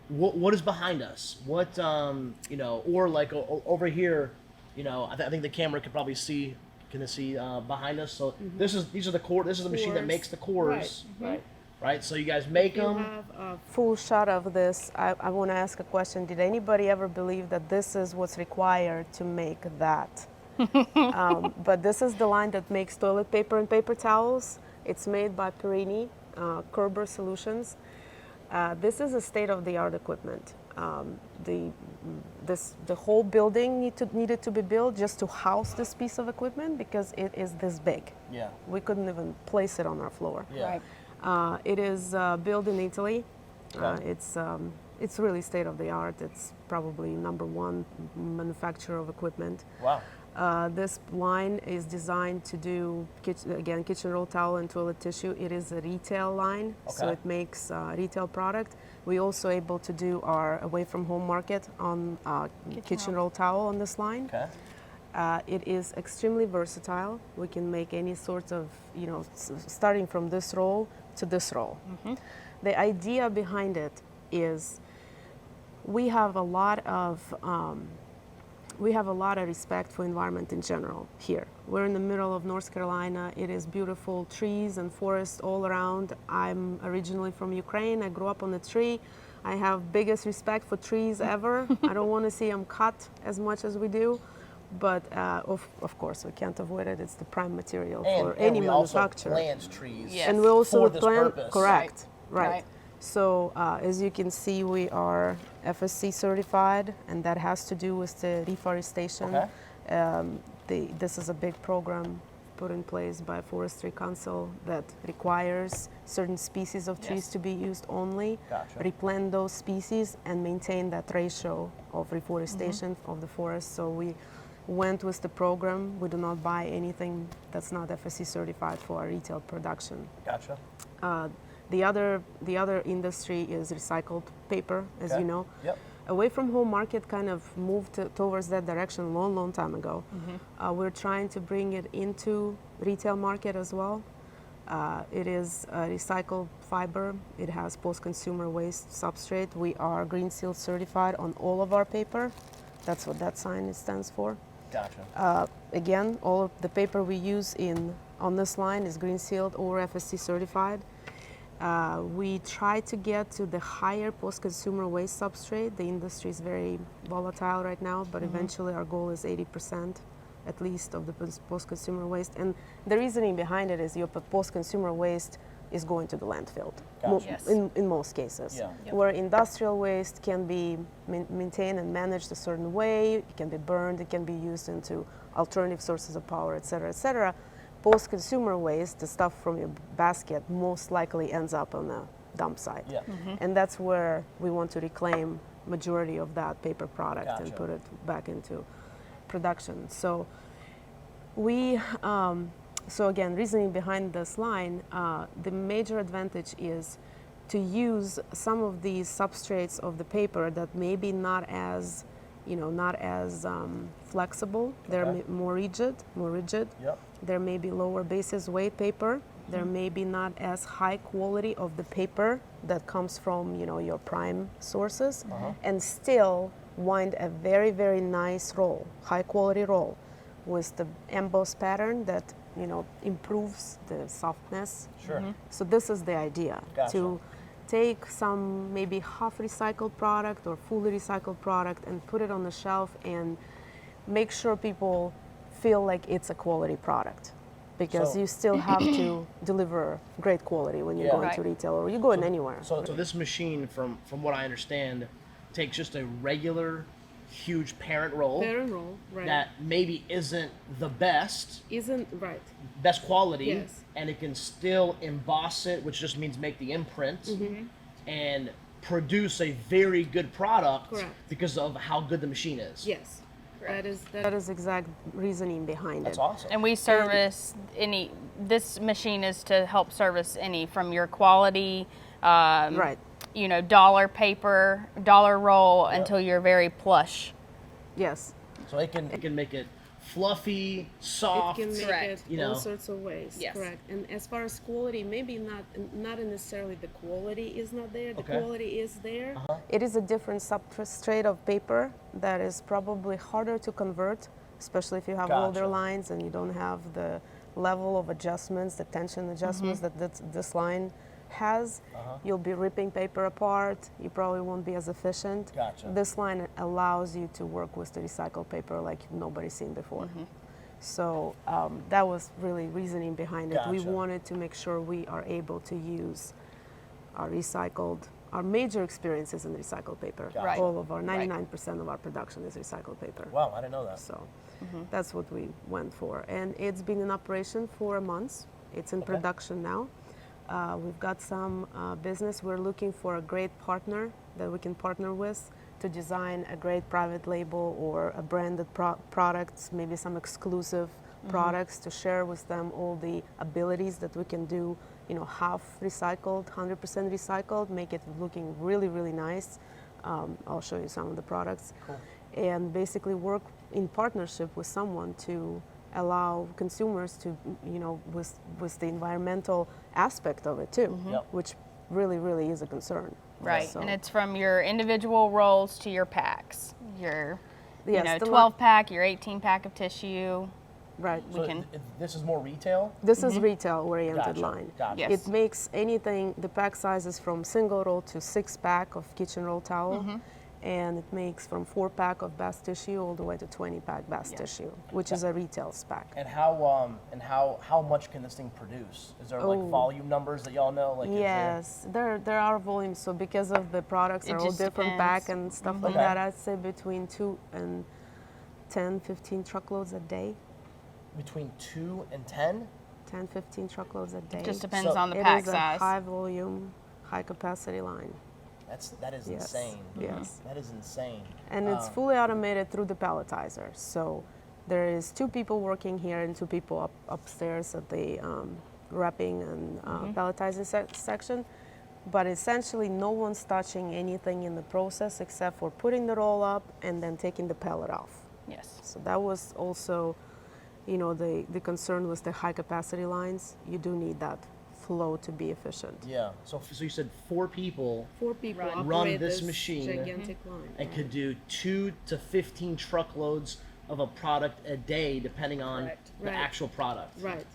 Speaker 2: What is behind us? What or like over here, I think the camera could probably see. Can they see behind us? So these are the core. This is the machine that makes the cores, right? So you guys make
Speaker 3: You
Speaker 2: them.
Speaker 3: have a
Speaker 5: full shot of this. I want to ask a question. Did anybody ever believe that this is what's required to make that? But this is the line that makes toilet paper and paper towels. It's made by Perini, Kerber Solutions. This is a state-of-the-art equipment. The whole building needed to be built just to house this piece of equipment because it is this big.
Speaker 2: Yeah.
Speaker 5: We couldn't even place it on our floor.
Speaker 2: Yeah.
Speaker 4: Right.
Speaker 5: It is built in Italy.
Speaker 2: Okay.
Speaker 5: It's really state of the art. It's probably #1 manufacturer of equipment.
Speaker 2: Wow.
Speaker 5: This line is designed to do, kitchen roll towel and toilet tissue. It is a retail line, so it makes retail product. We also able to do our away from home market on kitchen roll towel on this line.
Speaker 2: Okay.
Speaker 5: It is extremely versatile. We can make any sort of, starting from this roll to this roll. The idea behind it is we have a lot of respect for environment in general here. We're in the middle of North Carolina. It is beautiful trees and forests all around. I'm originally from Ukraine. I grew up on a tree. I have biggest respect for trees ever. I don't want to see them cut as much as we do. But of course, we can't avoid it. It's the prime material for any manufacturer.
Speaker 2: And we also plant trees
Speaker 5: And we also
Speaker 2: for this
Speaker 5: plant,
Speaker 2: purpose.
Speaker 5: correct, right. So as you can see, we are FSC certified, and that has to do with the reforestation. This is a big program put in place by Forestry Council that requires certain species of trees to be used only, replant those species, and maintain that ratio of reforestation of the forest. So we went with the program. We do not buy anything that's not FSC certified for our retail production.
Speaker 2: Gotcha.
Speaker 5: The other industry is recycled paper, as you know.
Speaker 2: Yep.
Speaker 5: Away from home market kind of moved towards that direction a long time ago. We're trying to bring it into retail market as well. It is a recycled fiber. It has post-consumer waste substrate. We are Green Seal certified on all of our paper. That's what that sign stands for.
Speaker 2: Gotcha.
Speaker 5: Again, all of the paper we use on this line is Green Sealed or FSC certified. We try to get to the higher post-consumer waste substrate. The industry is very volatile right now, but eventually our goal is 80% at least of the post-consumer waste. And the reasoning behind it is your post-consumer waste is going to the landfill in most cases. Where industrial waste can be maintained and managed a certain way, it can be burned, it can be used into alternative sources of power, et cetera. Post-consumer waste, the stuff from your basket, most likely ends up on a dump site. And that's where we want to reclaim majority of that paper product and put it back into production. So so again, reasoning behind this line, the major advantage is to use some of these substrates of the paper that may be not as flexible. They're more rigid. There may be lower basis weight paper. There may be not as high quality of the paper that comes from your prime sources, and still wind a very, very nice roll, high quality roll, with the embossed pattern that improves the softness. So this is the idea, to take some maybe half recycled product or fully recycled product and put it on the shelf and make sure people feel like it's a quality product, because you still have to deliver great quality when you're going to retail or you're going anywhere.
Speaker 2: So this machine, from what I understand, takes just a regular huge parent roll that maybe isn't the best quality, and it can still emboss it, which just means make the imprint, and produce a very good product because of how good the machine is.
Speaker 5: That is exact reasoning behind it.
Speaker 2: That's awesome.
Speaker 4: And we service this machine is to help service any from your quality, dollar paper, dollar roll, until you're very plush.
Speaker 5: Yes.
Speaker 2: So it can make it fluffy, soft.
Speaker 3: It can make it all sorts of ways.
Speaker 4: Yes.
Speaker 3: Correct. And as far as quality, maybe not necessarily the quality is not there. The quality is there.
Speaker 5: It is a different substrate of paper that is probably harder to convert, especially if you have older lines and you don't have the level of adjustments, the tension adjustments that this line has. You'll be ripping paper apart. You probably won't be as efficient. This line allows you to work with the recycled paper like nobody's seen before. So that was really reasoning behind it. We wanted to make sure we are able to use our major experiences in recycled paper. All of our 99% of our production is recycled paper.
Speaker 2: Wow, I didn't know that.
Speaker 5: So that's what we went for. And it's been in operation for a month. It's in production now. We've got some business. We're looking for a great partner that we can partner with to design a great private label or a branded products, maybe some exclusive products to share with them all the abilities that we can do, half recycled, 100% recycled, make it looking really, really nice. I'll show you some of the products.
Speaker 2: Cool.
Speaker 5: And basically work in partnership with someone to allow consumers to, with the environmental aspect of it too, which really, really is a concern.
Speaker 4: Right,
Speaker 5: So,
Speaker 4: and it's from your individual rolls to your packs. Your,
Speaker 5: Yes, the
Speaker 4: 12-pack, your 18-pack of tissue.
Speaker 5: right.
Speaker 4: We can.
Speaker 2: This is more retail?
Speaker 5: This is retail-oriented
Speaker 2: Gotcha,
Speaker 5: line.
Speaker 2: gotcha.
Speaker 4: Yes.
Speaker 5: It makes anything, the pack sizes from single roll to 6-pack of kitchen roll towel, and it makes from 4-pack of bath tissue all the way to 20-pack bath tissue, which is a retail spec.
Speaker 2: And how much can this thing produce? Is there like volume numbers that y'all know? Like,
Speaker 5: Yes, there are volumes. So because of the products
Speaker 4: It
Speaker 5: are all
Speaker 4: just
Speaker 5: different
Speaker 4: depends.
Speaker 5: pack and stuff like
Speaker 2: Okay.
Speaker 5: that, I'd say between 2 and 10, 15 truckloads a day.
Speaker 2: Between 2 and 10?
Speaker 5: 10, 15 truckloads a day.
Speaker 4: Just depends
Speaker 2: So
Speaker 4: on the
Speaker 5: It
Speaker 4: pack
Speaker 5: is a
Speaker 4: size.
Speaker 5: high volume, high capacity line.
Speaker 2: That is
Speaker 5: Yes.
Speaker 2: insane.
Speaker 5: Yes.
Speaker 2: That is insane.
Speaker 5: And it's fully automated through the palletizer. So there is 2 people working here and 2 people upstairs at the wrapping and palletizing section. But essentially no one's touching anything in the process except for putting the roll up and then taking the pellet off.
Speaker 4: Yes.
Speaker 5: So that was also, the concern was the high capacity lines. You do need that flow to be efficient.
Speaker 2: Yeah. So you said 4 people
Speaker 3: 4 people
Speaker 4: Run
Speaker 3: operate
Speaker 2: this machine
Speaker 3: gigantic line.
Speaker 2: and could do 2 to 15 truckloads of a product a day, depending on
Speaker 3: Correct.
Speaker 2: the
Speaker 3: Right.
Speaker 2: actual product.
Speaker 3: Right.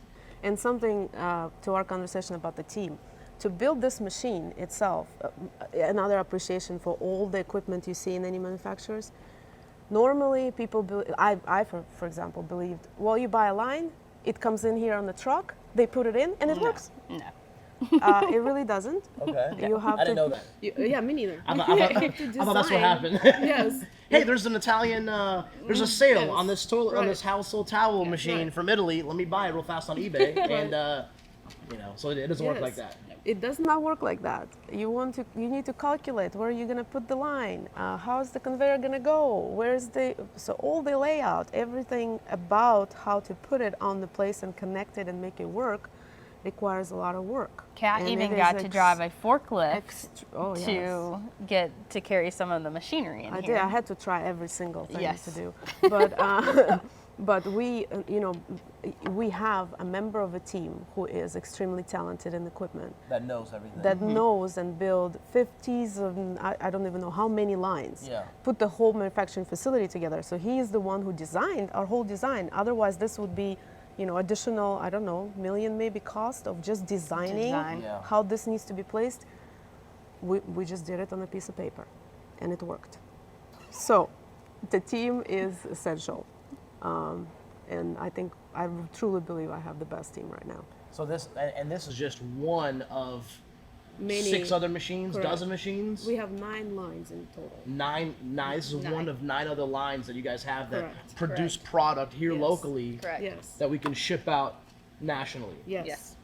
Speaker 5: And something to our conversation about the team. To build this machine itself, another appreciation for all the equipment you see in any manufacturers. Normally, people, for example, believed, well, you buy a line, it comes in here on the truck, they put it in, and it works.
Speaker 4: No.
Speaker 5: It really doesn't.
Speaker 2: Okay.
Speaker 5: You have
Speaker 2: I didn't
Speaker 5: to-
Speaker 2: know that.
Speaker 3: Yeah, me neither.
Speaker 2: I thought that's what happened.
Speaker 3: Yes.
Speaker 2: Hey, there's an Italian. There's a sale
Speaker 3: Yes.
Speaker 2: on this toilet on
Speaker 3: Right.
Speaker 2: this household towel machine
Speaker 3: right.
Speaker 2: from Italy. Let me buy it real fast on eBay, and so it doesn't work like
Speaker 3: Yes.
Speaker 2: that.
Speaker 5: It does not work like that. You need to calculate where you're going to put the line, how is the conveyor going to go, so all the layout, everything about how to put it on the place and connect it and make it work requires a lot of work.
Speaker 4: Kat
Speaker 5: And
Speaker 4: even
Speaker 5: it
Speaker 4: got
Speaker 5: is
Speaker 4: to drive a forklift
Speaker 5: oh, yes.
Speaker 4: to get to carry some of the machinery in
Speaker 5: I
Speaker 4: here.
Speaker 5: did. I had to try every single thing
Speaker 4: Yes.
Speaker 5: to do. But but we have a member of a team who is extremely talented in equipment
Speaker 2: That knows everything.
Speaker 5: that knows and build 50s of I don't even know how many lines.
Speaker 2: Yeah.
Speaker 5: Put the whole manufacturing facility together. So he is the one who designed our whole design. Otherwise, this would be additional, I don't know, million maybe cost of just designing
Speaker 2: Yeah.
Speaker 5: how this needs to be placed. We just did it on a piece of paper, and it worked. So the team is essential. And I truly believe I have the best team right now.
Speaker 2: So this is just one of
Speaker 3: Many.
Speaker 2: 6 other machines,
Speaker 3: Correct.
Speaker 2: dozen machines.
Speaker 3: We have 9 lines in total.
Speaker 2: Nine. This is one
Speaker 3: 9.
Speaker 2: of 9 other lines that you guys have that
Speaker 3: Correct.
Speaker 2: produce product here
Speaker 3: Yes.
Speaker 2: locally
Speaker 4: Correct.
Speaker 3: Yes.
Speaker 2: that we can ship out nationally.
Speaker 3: Yes.
Speaker 4: Yes.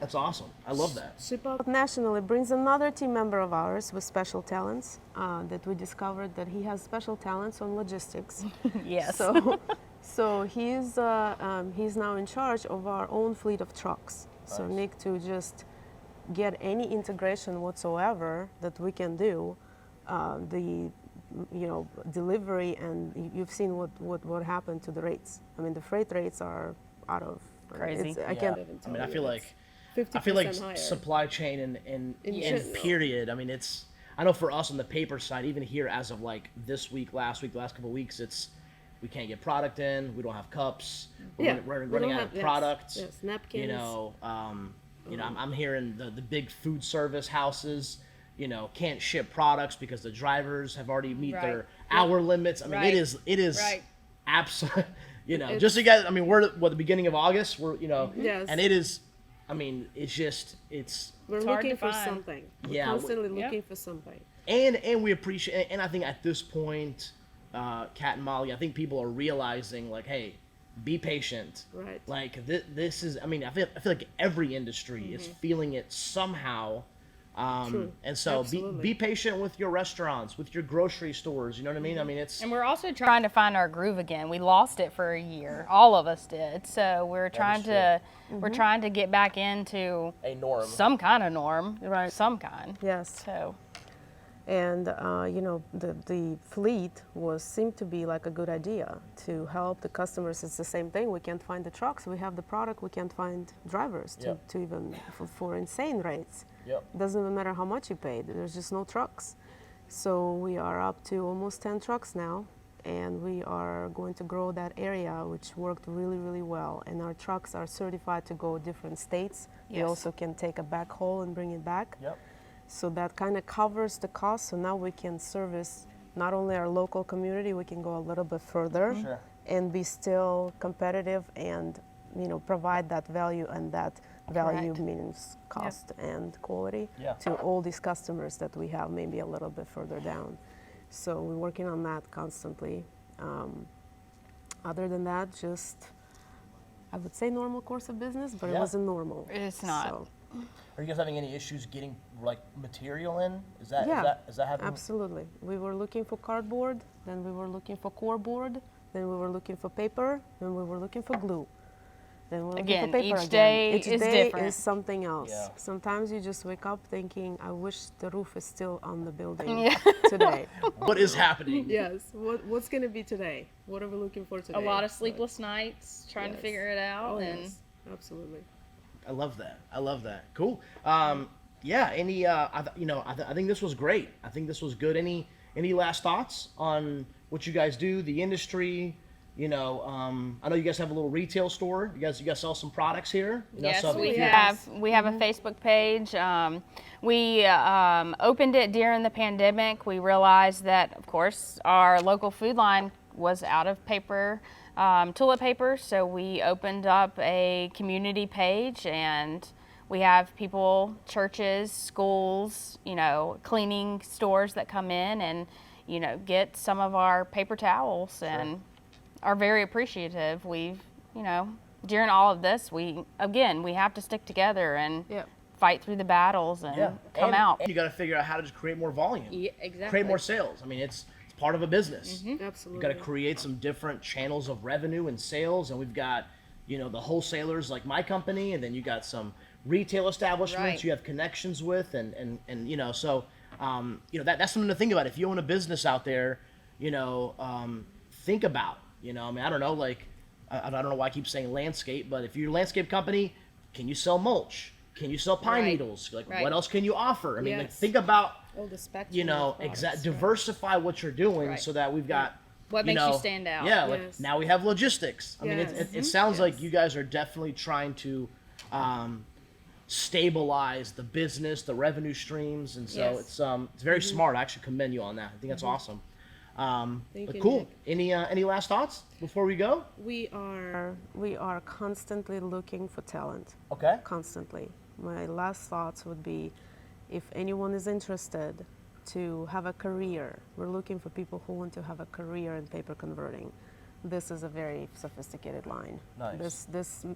Speaker 2: That's awesome. I love that.
Speaker 3: Ship out.
Speaker 5: Nationally brings another team member of ours with special talents that we discovered that he has special talents on logistics.
Speaker 4: Yes.
Speaker 5: So he's now in charge of our own fleet of trucks. So
Speaker 2: Nice.
Speaker 5: Nick, to just get any integration whatsoever that we can do, the delivery, and you've seen what happened to the rates. I mean, the freight rates are out of
Speaker 4: Crazy.
Speaker 5: I
Speaker 2: Yeah.
Speaker 5: can't.
Speaker 2: I mean, I feel like
Speaker 3: 50% higher.
Speaker 2: supply chain and
Speaker 3: general.
Speaker 2: period. I mean, I know for us on the paper side, even here as of like this week, last couple of weeks, we can't get product in. We don't have cups.
Speaker 3: Yeah,
Speaker 2: We're
Speaker 3: we
Speaker 2: running
Speaker 3: don't
Speaker 2: out
Speaker 3: have-
Speaker 2: of
Speaker 3: yes,
Speaker 2: products.
Speaker 3: yes, napkins.
Speaker 2: I'm hearing the big food service houses, can't ship products because the drivers have already meet
Speaker 4: Right.
Speaker 2: their hour limits. I mean,
Speaker 4: Right.
Speaker 2: it is
Speaker 4: Right.
Speaker 2: absolutely, just so you guys, I mean, we're the beginning of August,
Speaker 3: Yes.
Speaker 2: and it is, I mean,
Speaker 3: We're
Speaker 4: It's hard
Speaker 3: looking
Speaker 4: to
Speaker 3: for
Speaker 4: find.
Speaker 3: something. We're
Speaker 2: Yeah,
Speaker 3: constantly
Speaker 4: yeah.
Speaker 3: looking for something.
Speaker 2: and we appreciate, and I think at this point, Kat and Molly, I think people are realizing like, hey, be patient.
Speaker 3: Right.
Speaker 2: Like this is, I mean, I feel like every industry is feeling it somehow, And so
Speaker 3: Absolutely.
Speaker 2: be patient with your restaurants, with your grocery stores. You know what I mean? I mean, it's
Speaker 4: And we're also trying to find our groove again. We lost it for a year. All of us did. So we're trying to get back into
Speaker 2: a norm.
Speaker 4: some kind of norm.
Speaker 5: Right.
Speaker 4: Some kind.
Speaker 5: Yes.
Speaker 4: So
Speaker 5: And the fleet seemed to be like a good idea to help the customers. It's the same thing. We can't find the trucks. We have the product. We can't find drivers to even for insane rates.
Speaker 2: Yep.
Speaker 5: It doesn't even matter how much you paid. There's just no trucks. So we are up to almost 10 trucks now, and we are going to grow that area, which worked really, really well. And our trucks are certified to go different states. They
Speaker 4: Yes.
Speaker 5: also can take a backhaul and bring it back.
Speaker 2: Yep.
Speaker 5: So that kind of covers the cost. So now we can service not only our local community, we can go a little bit further
Speaker 2: Sure.
Speaker 5: and be still competitive and provide that value, and that value
Speaker 4: Correct.
Speaker 5: means cost and quality
Speaker 2: Yeah.
Speaker 5: to all these customers that we have maybe a little bit further down. So we're working on that constantly. Other than that, just I would say normal course of business, but it
Speaker 2: Yeah.
Speaker 5: wasn't normal.
Speaker 4: It's not.
Speaker 5: So,
Speaker 2: Are you guys having any issues getting like material in? Is that
Speaker 5: yeah,
Speaker 2: is that happening?
Speaker 5: absolutely. We were looking for cardboard, then we were looking for core board, then we were looking for paper, then we were looking for glue. Then we're looking
Speaker 4: Again,
Speaker 5: for paper
Speaker 4: each
Speaker 5: again.
Speaker 4: day
Speaker 5: Each
Speaker 4: is
Speaker 5: day
Speaker 4: different.
Speaker 5: is something else.
Speaker 2: Yeah.
Speaker 5: Sometimes you just wake up thinking, I wish the roof is still on the building
Speaker 4: Yeah.
Speaker 5: today.
Speaker 2: What is happening?
Speaker 3: Yes. What's going to be today? What are we looking for today?
Speaker 4: a lot of sleepless nights trying to
Speaker 3: Yes.
Speaker 4: figure it out.
Speaker 3: Oh,
Speaker 4: and
Speaker 3: yes. Absolutely.
Speaker 2: I love that. I love that. Cool. Yeah. Any? I think this was great. I think this was good. Any last thoughts on what you guys do, the industry? I know you guys have a little retail store. You guys sell some products here.
Speaker 4: Yes,
Speaker 2: so
Speaker 4: we
Speaker 2: if you-
Speaker 4: have a Facebook page. We opened it during the pandemic. We realized that, of course, our local food line was out of paper, toilet paper, so we opened up a community page, and we have people, churches, schools, cleaning stores that come in and, get some of our paper towels and are very appreciative. We've, during all of this, we have to stick together and
Speaker 5: Yep.
Speaker 4: fight through the battles and come
Speaker 2: and,
Speaker 4: out.
Speaker 2: And you got to figure out how to just create more volume.
Speaker 4: Yeah, exactly.
Speaker 2: Create more sales. I mean, it's part of a business.
Speaker 4: Mm-hmm.
Speaker 3: Absolutely.
Speaker 2: You got to create some different channels of revenue and sales, and we've got the wholesalers like my company, and then you got some retail establishments
Speaker 4: Right.
Speaker 2: you have connections with, and so that's something to think about. If you own a business out there, think about. I mean, I don't know, like I don't know why I keep saying landscape, but if you're a landscape company, can you sell mulch? Can you sell pine
Speaker 4: Right.
Speaker 2: needles? Like,
Speaker 4: Right.
Speaker 2: what else can you offer? I mean, like,
Speaker 3: Yes.
Speaker 2: think about
Speaker 3: All the spectrum. of products, right.
Speaker 2: diversify what you're doing
Speaker 4: Right.
Speaker 2: so that we've got
Speaker 4: What makes you stand out.
Speaker 2: Yeah, like
Speaker 3: Yes.
Speaker 2: now we have logistics. I mean,
Speaker 3: Yes.
Speaker 2: it sounds like
Speaker 3: Yes.
Speaker 2: you guys are definitely trying to stabilize the business, the revenue streams, and so
Speaker 3: Yes.
Speaker 2: it's very smart. I actually commend you on that. I think that's awesome.
Speaker 3: Thank
Speaker 2: But
Speaker 3: you,
Speaker 2: cool.
Speaker 3: Nick.
Speaker 2: Any last thoughts before we go?
Speaker 3: We are.
Speaker 5: We are constantly looking for talent.
Speaker 2: Okay.
Speaker 5: Constantly. My last thoughts would be, if anyone is interested to have a career, we're looking for people who want to have a career in paper converting. This is a very sophisticated line.
Speaker 2: Nice.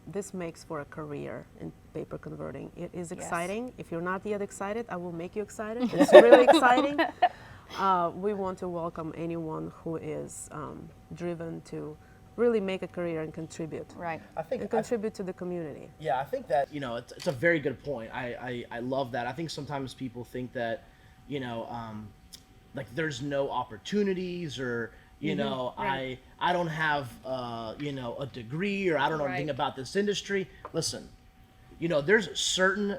Speaker 5: This makes for a career in paper converting. It is exciting. If you're not yet excited, I will make you excited. It's really exciting. We want to welcome anyone who is driven to really make a career and contribute.
Speaker 4: Right.
Speaker 2: I think
Speaker 5: And contribute to the community.
Speaker 2: Yeah, I think that it's a very good point. I love that. I think sometimes people think that like there's no opportunities or
Speaker 3: right.
Speaker 2: I don't have a degree or I don't know anything
Speaker 4: Right.
Speaker 2: about this industry. Listen, there's certain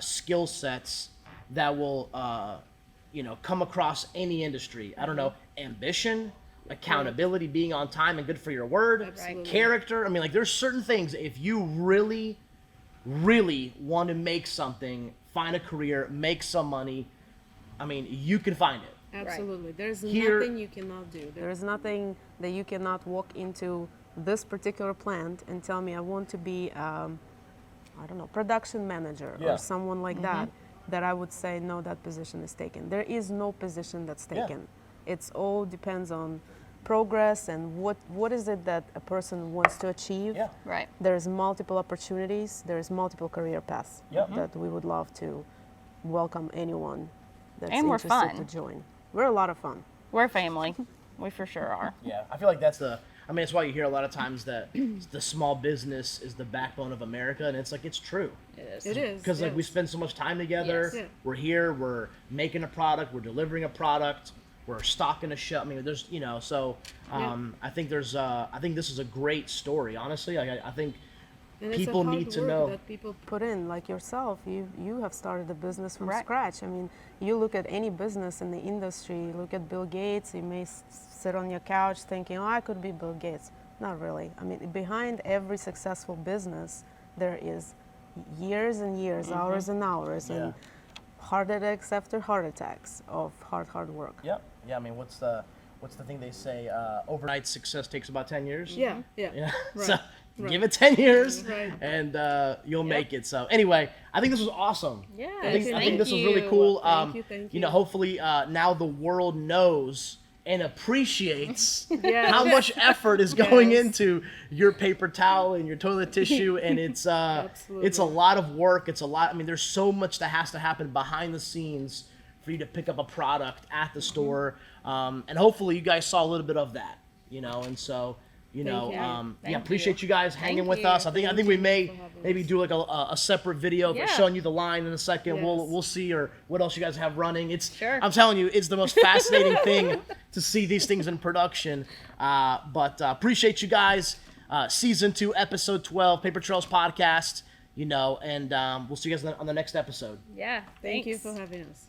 Speaker 2: skill sets that will come across any industry. I don't know, ambition, accountability, being on time and good for your word,
Speaker 3: Absolutely.
Speaker 2: character. I mean, like there's certain things if you really want to make something, find a career, make some money, I mean, you can find it.
Speaker 3: Absolutely. There's
Speaker 2: Here-
Speaker 3: nothing you cannot do.
Speaker 5: There is nothing that you cannot walk into this particular plant and tell me I want to be, production manager
Speaker 2: Yeah.
Speaker 5: or someone like that I would say, no, that position is taken. There is no position that's
Speaker 2: Yeah.
Speaker 5: taken. It's all depends on progress and what is it that a person wants to achieve.
Speaker 2: Yeah.
Speaker 4: Right.
Speaker 5: There's multiple opportunities. There's multiple career paths
Speaker 2: Yep.
Speaker 5: that we would love to welcome anyone that's
Speaker 4: And we're
Speaker 5: interested
Speaker 4: fun.
Speaker 5: to join. We're a lot of fun.
Speaker 4: We're family. We for sure are.
Speaker 2: Yeah, I feel like that's that's why you hear a lot of times that the small business is the backbone of America, and it's like, it's true.
Speaker 3: It is.
Speaker 2: Because like we spend so much time together.
Speaker 3: Yes. Yeah.
Speaker 2: We're here. We're making a product. We're delivering a product. We're stocking a shelf. I mean, there's so I think I think this is a great story. Honestly, I think
Speaker 3: And
Speaker 2: people
Speaker 3: it's a hard
Speaker 2: need to
Speaker 3: work
Speaker 2: know.
Speaker 3: that people
Speaker 5: Put in, like yourself, you have started a business from
Speaker 4: Right.
Speaker 5: scratch. I mean, you look at any business in the industry, look at Bill Gates, you may sit on your couch thinking, oh, I could be Bill Gates. Not really. I mean, behind every successful business, there is years and years, hours and hours,
Speaker 2: Yeah.
Speaker 5: and heart attacks after heart attacks of hard work.
Speaker 2: Yep. Yeah. I mean, what's the thing they say? Overnight success takes about 10 years.
Speaker 3: yeah.
Speaker 2: Yeah.
Speaker 3: Right.
Speaker 2: So
Speaker 3: Right.
Speaker 2: give it 10 years,
Speaker 3: Right.
Speaker 2: and you'll make it. So anyway, I think this was awesome.
Speaker 4: Yeah.
Speaker 2: I think
Speaker 3: Thank
Speaker 2: this was really cool.
Speaker 3: Thank
Speaker 2: You know, hopefully now the world knows and appreciates
Speaker 3: Yes.
Speaker 2: how much effort is going
Speaker 3: Yes.
Speaker 2: into your paper towel and your toilet tissue, and it's
Speaker 3: Absolutely.
Speaker 2: a lot of work. It's a lot. I mean, there's so much that has to happen behind the scenes for you to pick up a product at the store, and hopefully you guys saw a little bit of that. You know, and so. You know,
Speaker 3: you.
Speaker 2: yeah, appreciate you guys hanging
Speaker 4: Thank
Speaker 2: with
Speaker 4: you.
Speaker 2: us. I think we may
Speaker 3: for having
Speaker 2: maybe do like a separate video of
Speaker 4: Yeah.
Speaker 2: showing you the line in a second.
Speaker 3: Yes.
Speaker 2: We'll see, or what else you guys have running. It's
Speaker 4: Sure.
Speaker 2: I'm telling you, it's the most fascinating thing to see these things in production. But appreciate you guys. Season 2, episode 12, Paper Trails podcast. You know, and we'll see you guys on the next episode.
Speaker 4: Yeah.
Speaker 3: Thank you
Speaker 4: thanks.
Speaker 3: for having us.